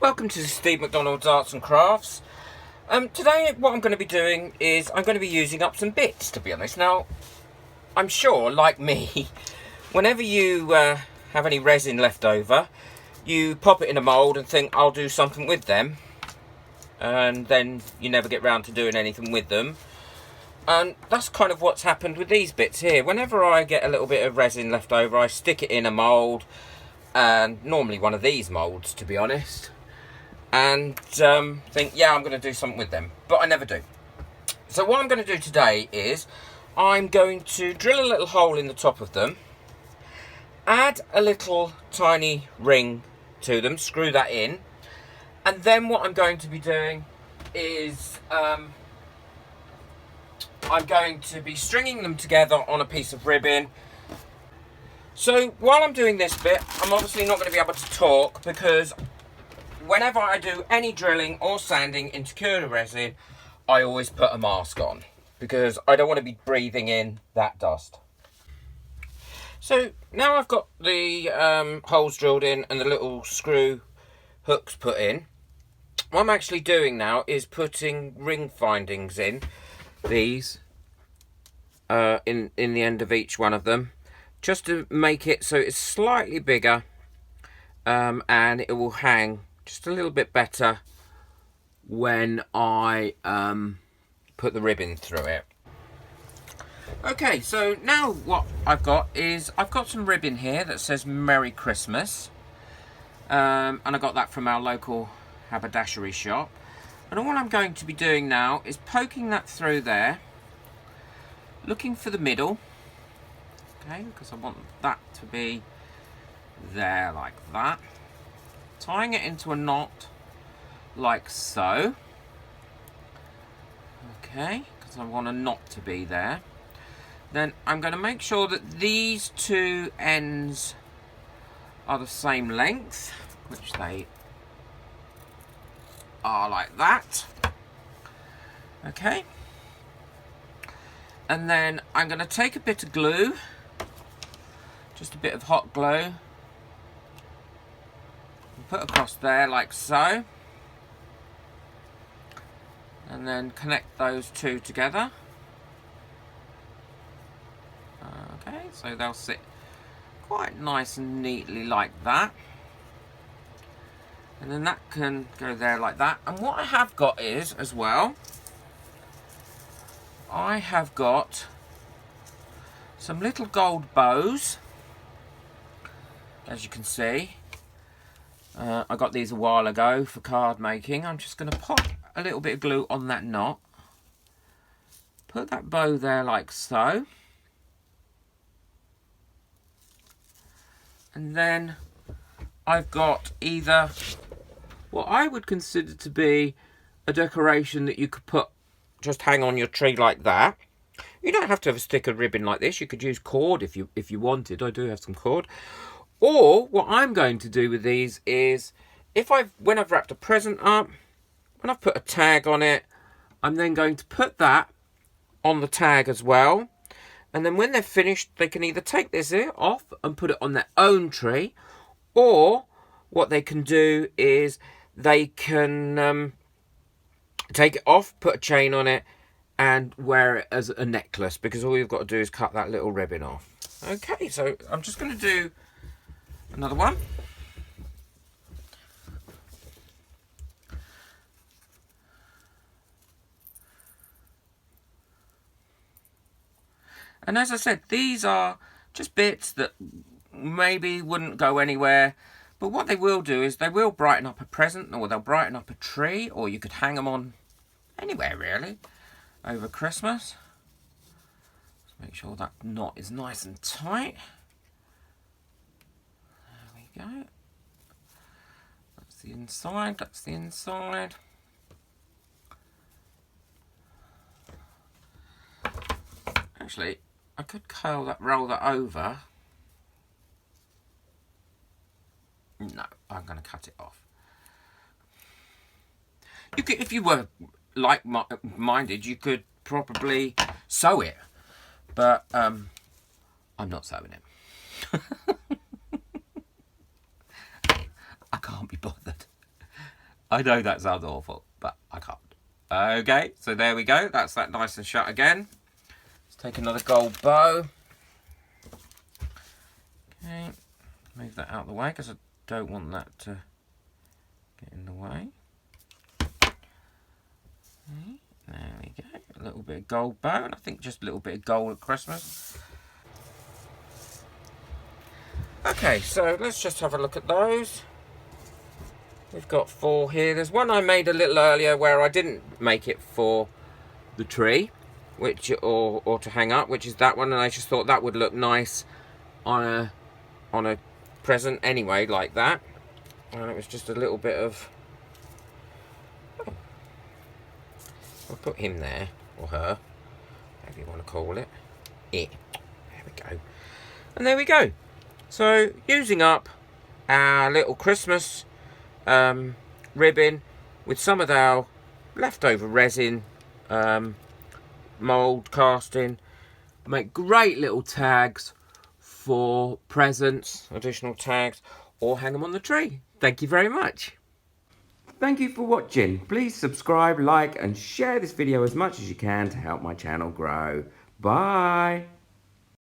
Welcome to Steve McDonald's Arts and Crafts. Today what I'm going to be doing is I'm going to be using up some bits, to be honest. Now, I'm sure, like me, whenever you have any resin left over, you pop it in a mould and think, I'll do something with them. And then you never get round to doing anything with them. And that's kind of what's happened with these bits here. Whenever I get a little bit of resin left over, I stick it in a mould. And normally one of these moulds, to be honest. And think, yeah, I'm going to do something with them, but I never do. So what I'm going to do today is I'm going to drill a little hole in the top of them, add a little tiny ring to them, screw that in, and then what I'm going to be doing is I'm going to be stringing them together on a piece of ribbon. So while I'm doing this bit, I'm obviously not going to be able to talk because whenever I do any drilling or sanding into cure resin, I always put a mask on because I don't want to be breathing in that dust. So now I've got the holes drilled in and the little screw hooks put in. What I'm actually doing now is putting ring findings in these in the end of each one of them, just to make it so it's slightly bigger and it will hang just a little bit better when I put the ribbon through it. Okay, so now what I've got is I've got some ribbon here that says Merry Christmas, and I got that from our local haberdashery shop. And all I'm going to be doing now is poking that through there, looking for the middle, okay, because I want that to be there like that. Tying it into a knot like so, okay, because I want a knot to be there. Then I'm going to make sure that these two ends are the same length, which they are like that, okay. And then I'm going to take a bit of glue, just a bit of hot glue, put across there like so, and then connect those two together. Okay, so they'll sit quite nice and neatly like that, and then that can go there like that. And what I have got is, as well, I have got some little gold bows, as you can see. I got these a while ago for card making. I'm just going to pop a little bit of glue on that knot. Put that bow there like so. And then I've got either what I would consider to be a decoration that you could put, just hang on your tree like that. You don't have to have a stick of ribbon like this. You could use cord if you wanted. I do have some cord. Or what I'm going to do with these is, when I've wrapped a present up, when I've put a tag on it, I'm then going to put that on the tag as well. And then when they're finished, they can either take this here off and put it on their own tree, or what they can do is they can take it off, put a chain on it, and wear it as a necklace, because all you've got to do is cut that little ribbon off. Okay, so I'm just going to do another one. And as I said, these are just bits that maybe wouldn't go anywhere, but what they will do is they will brighten up a present, or they'll brighten up a tree, or you could hang them on anywhere really over Christmas. Just make sure that knot is nice and tight. Go. That's the inside, that's the inside. Actually, I could roll that over. No, I'm going to cut it off. You could, if you were like-minded, you could probably sew it, but I'm not sewing it. I can't be bothered. I know that sounds awful, but I can't. Okay, so there we go. That's that nice and shut again. Let's take another gold bow. Okay, move that out of the way because I don't want that to get in the way. Okay, there we go. A little bit of gold bow, and I think just a little bit of gold at Christmas. Okay, so let's just have a look at those. We've got 4 here. There's one I made a little earlier where I didn't make it for the tree, which or to hang up, which is that one, and I just thought that would look nice on a present anyway, like that. And it was just a little bit of. Oh, I'll put him there, or her, whatever you want to call it. There we go. And there we go. So using up our little Christmas ribbon with some of our leftover resin mould casting, make great little tags for presents, additional tags, or hang them on the tree. Thank you very much. Thank you for watching. Please subscribe, like and share this video as much as you can to help my channel grow. Bye.